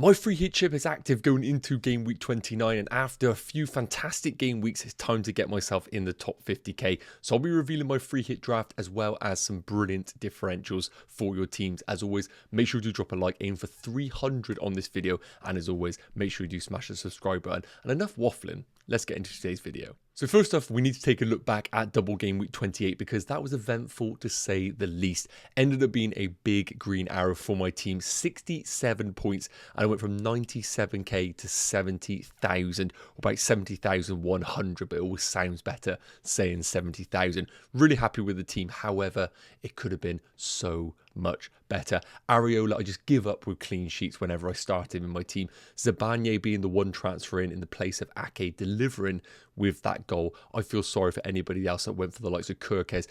My free hit chip is active going into game week 29, and after a few fantastic game weeks, it's time to get myself in the top 50k. So I'll be revealing my free hit draft as well as some brilliant differentials for your teams. As always, make sure to drop a like, aim for 300 on this video, and as always, make sure you do smash the subscribe button. And enough waffling, let's get into today's video. So first off, we need to take a look back at double game week 28 because that was eventful to say the least. Ended up being a big green arrow for my team, 67 points, and I went from 97k to 70,000, or about 70,100, but it always sounds better saying 70,000. Really happy with the team. However, it could have been so much better. Areola, I just give up with clean sheets whenever I start him in my team. Zabanne being the one transfer in the place of Ake, delivering with that goal. I feel sorry for anybody else that went for the likes of Kirkes.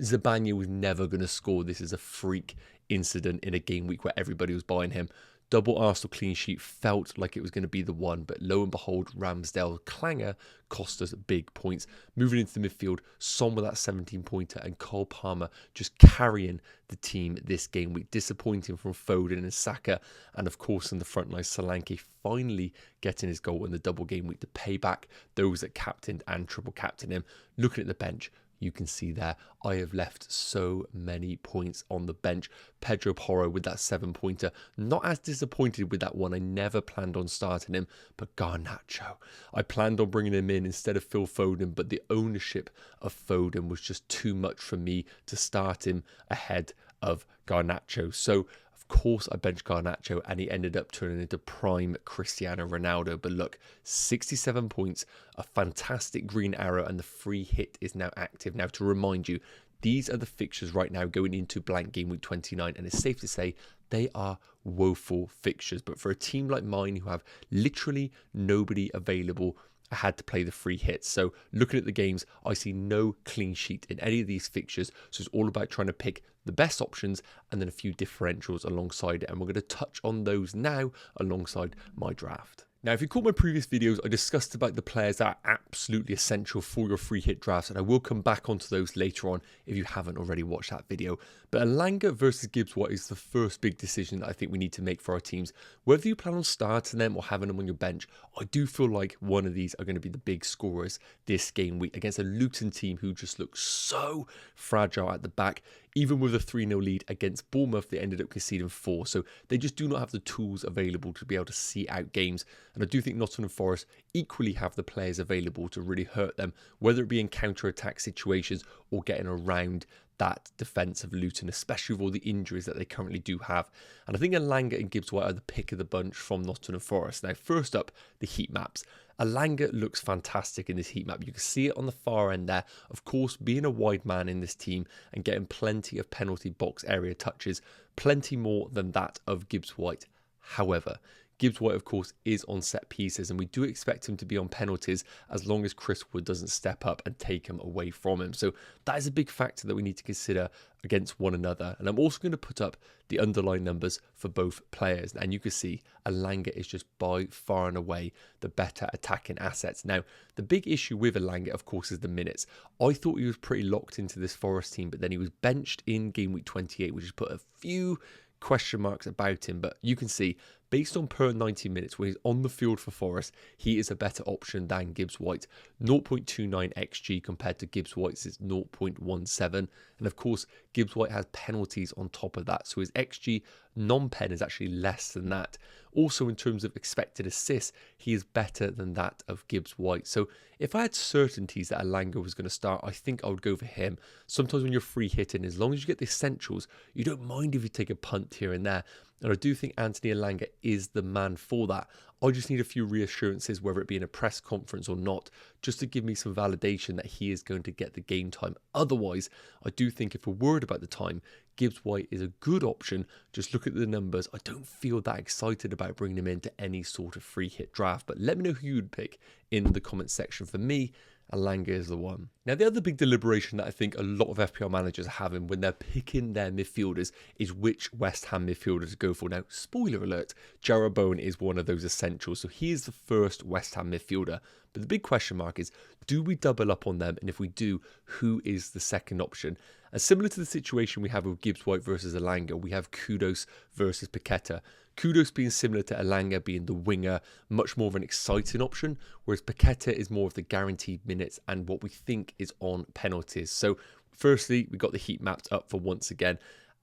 Zabanne was never going to score. This is a freak incident in a game week where everybody was buying him. Double Arsenal clean sheet felt like it was going to be the one, but lo and behold, Ramsdale clanger cost us big points. Moving into the midfield, Son with that 17-pointer and Cole Palmer just carrying the team this game week. Disappointing from Foden and Saka, and of course in the front line, Solanke finally getting his goal in the double game week to pay back those that captained and triple captained him. Looking at the bench, you can see there, I have left so many points on the bench. Pedro Porro with that 7-pointer. Not as disappointed with that one. I never planned on starting him. But Garnacho, I planned on bringing him in instead of Phil Foden, but the ownership of Foden was just too much for me to start him ahead of Garnacho. So of course, I benched Garnacho and he ended up turning into prime Cristiano Ronaldo. But look, 67 points, a fantastic green arrow, and the free hit is now active. Now, to remind you, these are the fixtures right now going into blank game week 29, and it's safe to say they are woeful fixtures. But for a team like mine who have literally nobody available, I had to play the free hits. So looking at the games, I see no clean sheet in any of these fixtures. So it's all about trying to pick the best options and then a few differentials alongside it. And we're going to touch on those now alongside my draft. Now, if you caught my previous videos, I discussed about the players that are absolutely essential for your free hit drafts, and I will come back onto those later on if you haven't already watched that video. But Elanga versus Gibbs-White is the first big decision that I think we need to make for our teams. Whether you plan on starting them or having them on your bench, I do feel like one of these are going to be the big scorers this game week against a Luton team who just looks so fragile at the back. Even with a 3-0 lead against Bournemouth, they ended up conceding 4. So they just do not have the tools available to be able to see out games. And I do think Nottingham Forest equally have the players available to really hurt them, whether it be in counter-attack situations or getting around that defence of Luton, especially with all the injuries that they currently do have. And I think Elanga and Gibbs-White are the pick of the bunch from Nottingham Forest. Now, first up, the heat maps. Elanga looks fantastic in this heat map. You can see it on the far end there. Of course, being a wide man in this team and getting plenty of penalty box area touches, plenty more than that of Gibbs-White. However, Gibbs-White, of course, is on set pieces, and we do expect him to be on penalties as long as Chris Wood doesn't step up and take him away from him. So that is a big factor that we need to consider against one another. And I'm also going to put up the underlying numbers for both players. And you can see Elanga is just by far and away the better attacking assets. Now, the big issue with Elanga, of course, is the minutes. I thought he was pretty locked into this Forest team, but then he was benched in game week 28, which has put a few question marks about him. But you can see, based on per 90 minutes when he's on the field for Forest, he is a better option than Gibbs-White. 0.29 XG compared to Gibbs-White's is 0.17. And of course, Gibbs-White has penalties on top of that. So his XG non-pen is actually less than that. Also, in terms of expected assists, he is better than that of Gibbs-White. So if I had certainties that Elanga was going to start, I think I would go for him. Sometimes when you're free hitting, as long as you get the essentials, you don't mind if you take a punt here and there. And I do think Anthony Elanga is the man for that. I just need a few reassurances, whether it be in a press conference or not, just to give me some validation that he is going to get the game time. Otherwise, I do think if we're worried about the time, Gibbs-White is a good option. Just look at the numbers. I don't feel that excited about bringing him into any sort of free hit draft, but let me know who you'd pick in the comments section. For me, Elanga is the one. Now, the other big deliberation that I think a lot of FPL managers are having when they're picking their midfielders is which West Ham midfielder to go for. Now, spoiler alert, Jarrod Bowen is one of those essentials, so he is the first West Ham midfielder. But the big question mark is, do we double up on them? And if we do, who is the second option? And similar to the situation we have with Gibbs-White versus Elanga, we have Kudus versus Paqueta. Kudus being similar to Elanga, being the winger, much more of an exciting option, whereas Paqueta is more of the guaranteed minutes and what we think is on penalties. So firstly, we got the heat mapped up for once again.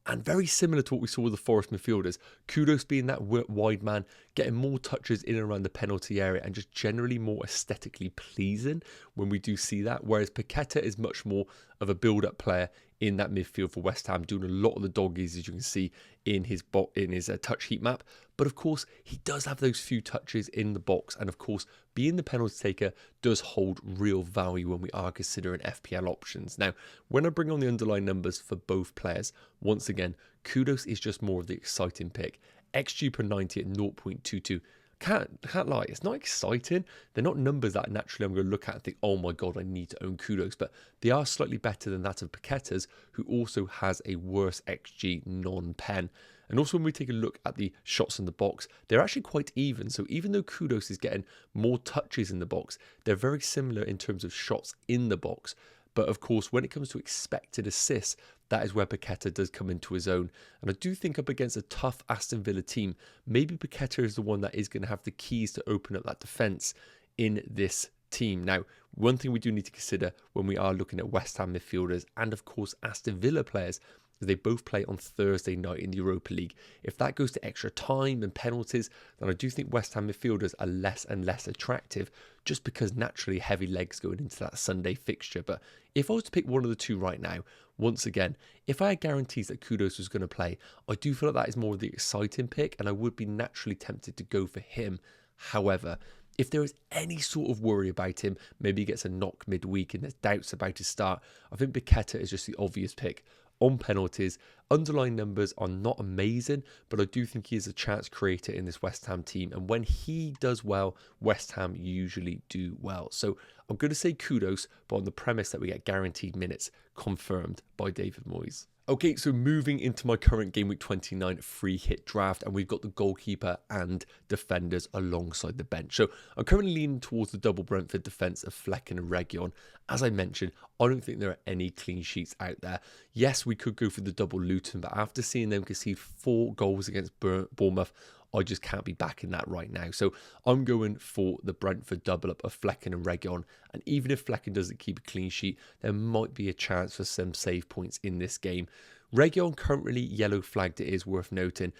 And very similar to what we saw with the Forest midfielders, Kudus being that wide man, getting more touches in and around the penalty area and just generally more aesthetically pleasing when we do see that. Whereas Paqueta is much more of a build-up player in that midfield for West Ham, doing a lot of the doggies, as you can see in his touch heat map. But of course, he does have those few touches in the box. And of course, being the penalty taker does hold real value when we are considering FPL options. Now, when I bring on the underlying numbers for both players, once again, Kudus is just more of the exciting pick. XG per 90 at 0.22. Can't lie, it's not exciting. They're not numbers that naturally I'm going to look at and think, oh my god, I need to own Kudus, but they are slightly better than that of Paqueta's, who also has a worse XG non-pen. And also when we take a look at the shots in the box, they're actually quite even. So even though Kudus is getting more touches in the box, they're very similar in terms of shots in the box. But of course, when it comes to expected assists, that is where Paqueta does come into his own. And I do think up against a tough Aston Villa team, maybe Paqueta is the one that is going to have the keys to open up that defence in this team. Now, one thing we do need to consider when we are looking at West Ham midfielders and of course Aston Villa players, they both play on Thursday night in the Europa League. If that goes to extra time and penalties, then I do think West Ham midfielders are less and less attractive just because naturally heavy legs going into that Sunday fixture. But if I was to pick one of the two right now, once again, if I had guarantees that Kudus was going to play, I do feel like that is more of the exciting pick and I would be naturally tempted to go for him. However, if there is any sort of worry about him, maybe he gets a knock midweek and there's doubts about his start, I think Paqueta is just the obvious pick. On penalties, underlying numbers are not amazing, but I do think he is a chance creator in this West Ham team. And when he does well, West Ham usually do well. So I'm going to say Kudus, but on the premise that we get guaranteed minutes confirmed by David Moyes. Okay, so moving into my current Game Week 29 free hit draft, and we've got the goalkeeper and defenders alongside the bench. So I'm currently leaning towards the double Brentford defence of Flecken and Reguilon. As I mentioned, I don't think there are any clean sheets out there. Yes, we could go for the double Luton, but after seeing them concede 4 goals against Bournemouth, I just can't be backing that right now. So I'm going for the Brentford double up of Flecken and Reguilon. And even if Flecken doesn't keep a clean sheet, there might be a chance for some save points in this game. Reguilon currently yellow flagged, it is worth noting.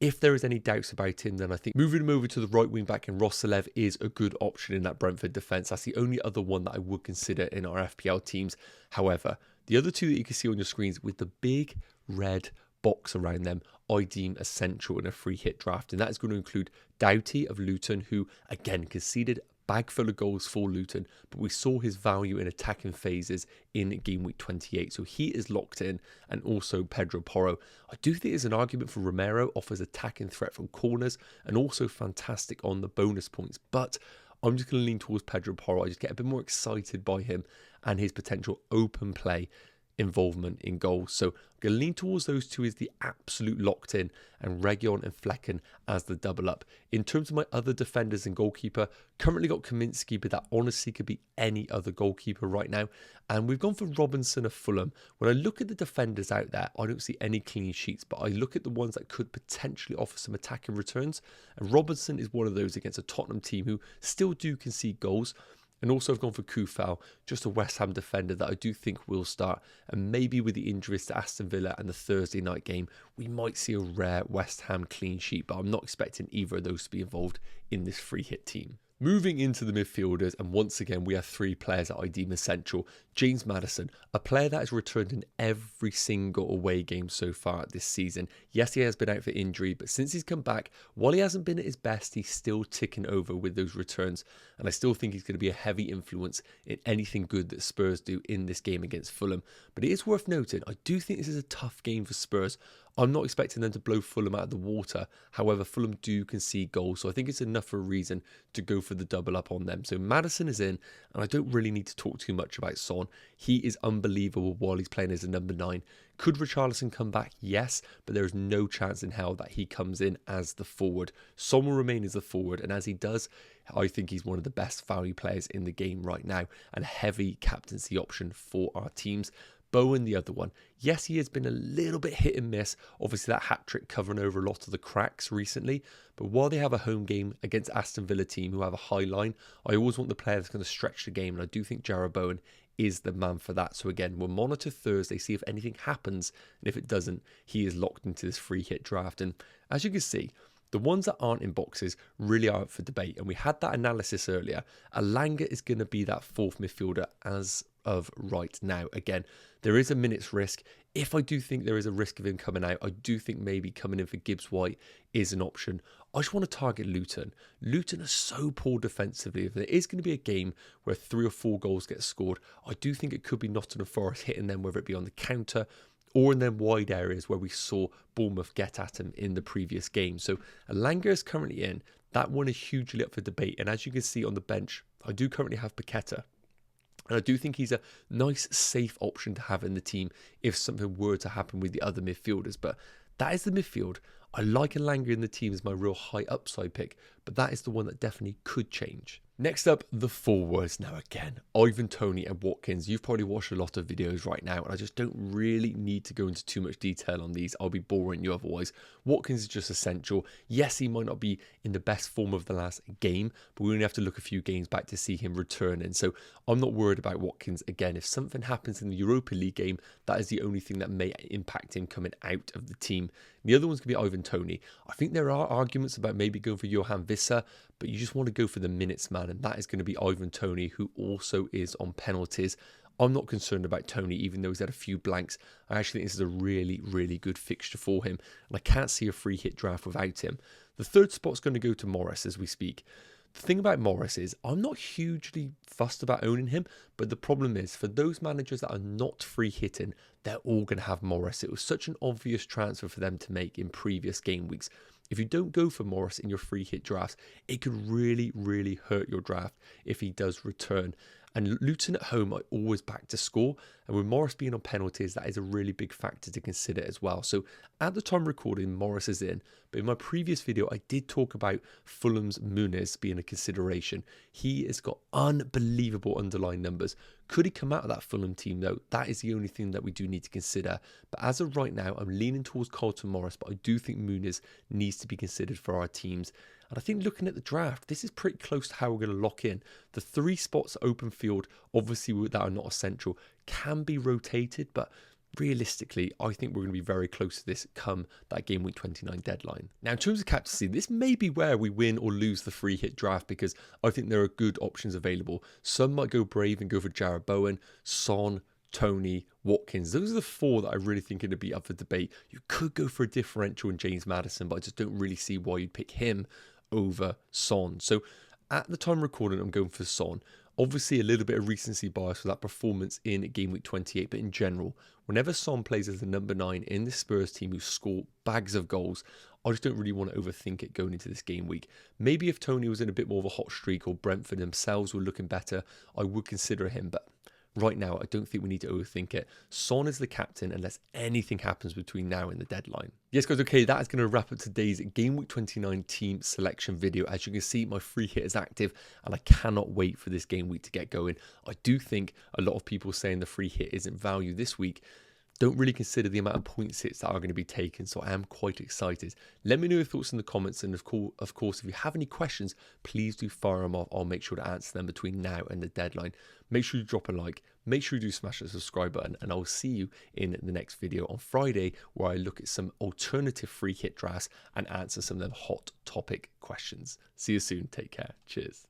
If there is any doubts about him, then I think moving him over to the right wing back in Rosselev is a good option in that Brentford defence. That's the only other one that I would consider in our FPL teams. However, the other two that you can see on your screens with the big red box around them, I deem essential in a free hit draft, and that is going to include Doughty of Luton, who again conceded a bag full of goals for Luton, but we saw his value in attacking phases in game week 28, so he is locked in. And also Pedro Porro. I do think there's an argument for Romero, offers attacking threat from corners and also fantastic on the bonus points, but I'm just going to lean towards Pedro Porro. I just get a bit more excited by him and his potential open play involvement in goals. So I'm going to lean towards those two as the absolute locked in, and Reguilon and Flecken as the double up. In terms of my other defenders and goalkeeper, currently got Kaminsky, but that honestly could be any other goalkeeper right now. And we've gone for Robinson of Fulham. When I look at the defenders out there, I don't see any clean sheets, but I look at the ones that could potentially offer some attacking returns. And Robinson is one of those against a Tottenham team who still do concede goals. And also I've gone for Kufal, just a West Ham defender that I do think will start. And maybe with the injuries to Aston Villa and the Thursday night game, we might see a rare West Ham clean sheet. But I'm not expecting either of those to be involved in this free hit team. Moving into the midfielders, and once again, we have 3 players that I deem essential. James Maddison, a player that has returned in every single away game so far this season. Yes, he has been out for injury, but since he's come back, while he hasn't been at his best, he's still ticking over with those returns. And I still think he's going to be a heavy influence in anything good that Spurs do in this game against Fulham. But it is worth noting, I do think this is a tough game for Spurs. I'm not expecting them to blow Fulham out of the water. However, Fulham do concede goals, so I think it's enough for a reason to go for the double up on them. So Maddison is in, and I don't really need to talk too much about Son. He is unbelievable while he's playing as a number 9. Could Richarlison come back? Yes, but there is no chance in hell that he comes in as the forward. Son will remain as the forward, and as he does, I think he's one of the best value players in the game right now, and a heavy captaincy option for our teams. Bowen the other one. Yes, he has been a little bit hit and miss. Obviously, that hat-trick covering over a lot of the cracks recently. But while they have a home game against Aston Villa team who have a high line, I always want the player that's going to stretch the game. And I do think Jarrod Bowen is the man for that. So again, we'll monitor Thursday, see if anything happens. And if it doesn't, he is locked into this free hit draft. And as you can see, the ones that aren't in boxes really are up for debate. And we had that analysis earlier. Elanga is going to be that fourth midfielder as of right now. Again, there is a minutes risk. If I do think there is a risk of him coming out, I do think maybe coming in for Gibbs-White is an option. I just want to target Luton. Luton are so poor defensively. If there is going to be a game where 3 or 4 goals get scored, I do think it could be Nottingham Forest hitting them, whether it be on the counter or in them wide areas where we saw Bournemouth get at him in the previous game. So Elanga is currently in. That one is hugely up for debate. And as you can see on the bench, I do currently have Paqueta. And I do think he's a nice, safe option to have in the team if something were to happen with the other midfielders. But that is the midfield. I like Elanga in the team as my real high upside pick, but that is the one that definitely could change. Next up, the forwards. Now again, Ivan Toney and Watkins. You've probably watched a lot of videos right now, and I just don't really need to go into too much detail on these. I'll be boring you otherwise. Watkins is just essential. Yes, he might not be in the best form of the last game, but we only have to look a few games back to see him returning. So I'm not worried about Watkins. Again, if something happens in the Europa League game, that is the only thing that may impact him coming out of the team. The other one's going to be Ivan Toney. I think there are arguments about maybe going for Johan Visser, but you just want to go for the minutes man, and that is going to be Ivan Toney, who also is on penalties. I'm not concerned about Toney, even though he's had a few blanks. I actually think this is a really, really good fixture for him, and I can't see a free hit draft without him. The third spot's going to go to Morris as we speak. The thing about Morris is I'm not hugely fussed about owning him, but the problem is for those managers that are not free hitting, they're all going to have Morris. It was such an obvious transfer for them to make in previous game weeks. If you don't go for Morris in your free hit drafts, it could really, really hurt your draft if he does return. And Luton at home are always back to score. And with Morris being on penalties, that is a really big factor to consider as well. So at the time recording, Morris is in. But in my previous video, I did talk about Fulham's Muniz being a consideration. He has got unbelievable underlying numbers. Could he come out of that Fulham team though? That is the only thing that we do need to consider. But as of right now, I'm leaning towards Carlton Morris, but I do think Muniz needs to be considered for our teams. And I think looking at the draft, this is pretty close to how we're going to lock in. The 3 spots open field, obviously that are not essential, can be rotated, but realistically, I think we're going to be very close to this come that game week 29 deadline. Now, in terms of captaincy, this may be where we win or lose the free hit draft because I think there are good options available. Some might go brave and go for Jarrod Bowen, Son, Toney, Watkins. Those are the 4 that I really think are going to be up for debate. You could go for a differential in James Maddison, but I just don't really see why you'd pick him over Son. So at the time recording, I'm going for Son. Obviously, a little bit of recency bias for that performance in game week 28, but in general, whenever Son plays as the number 9 in the Spurs team who score bags of goals, I just don't really want to overthink it going into this game week. Maybe if Toney was in a bit more of a hot streak or Brentford themselves were looking better, I would consider him, but right now, I don't think we need to overthink it. Son is the captain unless anything happens between now and the deadline. Yes, guys, okay, that is going to wrap up today's Game Week 29 team selection video. As you can see, my free hit is active, and I cannot wait for this game week to get going. I do think a lot of people saying the free hit isn't value this week don't really consider the amount of points hits that are going to be taken, so I am quite excited. Let me know your thoughts in the comments, and of course, if you have any questions, please do fire them off. I'll make sure to answer them between now and the deadline. Make sure you drop a like, make sure you do smash the subscribe button, and I'll see you in the next video on Friday, where I look at some alternative free hit drafts and answer some of them hot topic questions. See you soon, take care, cheers.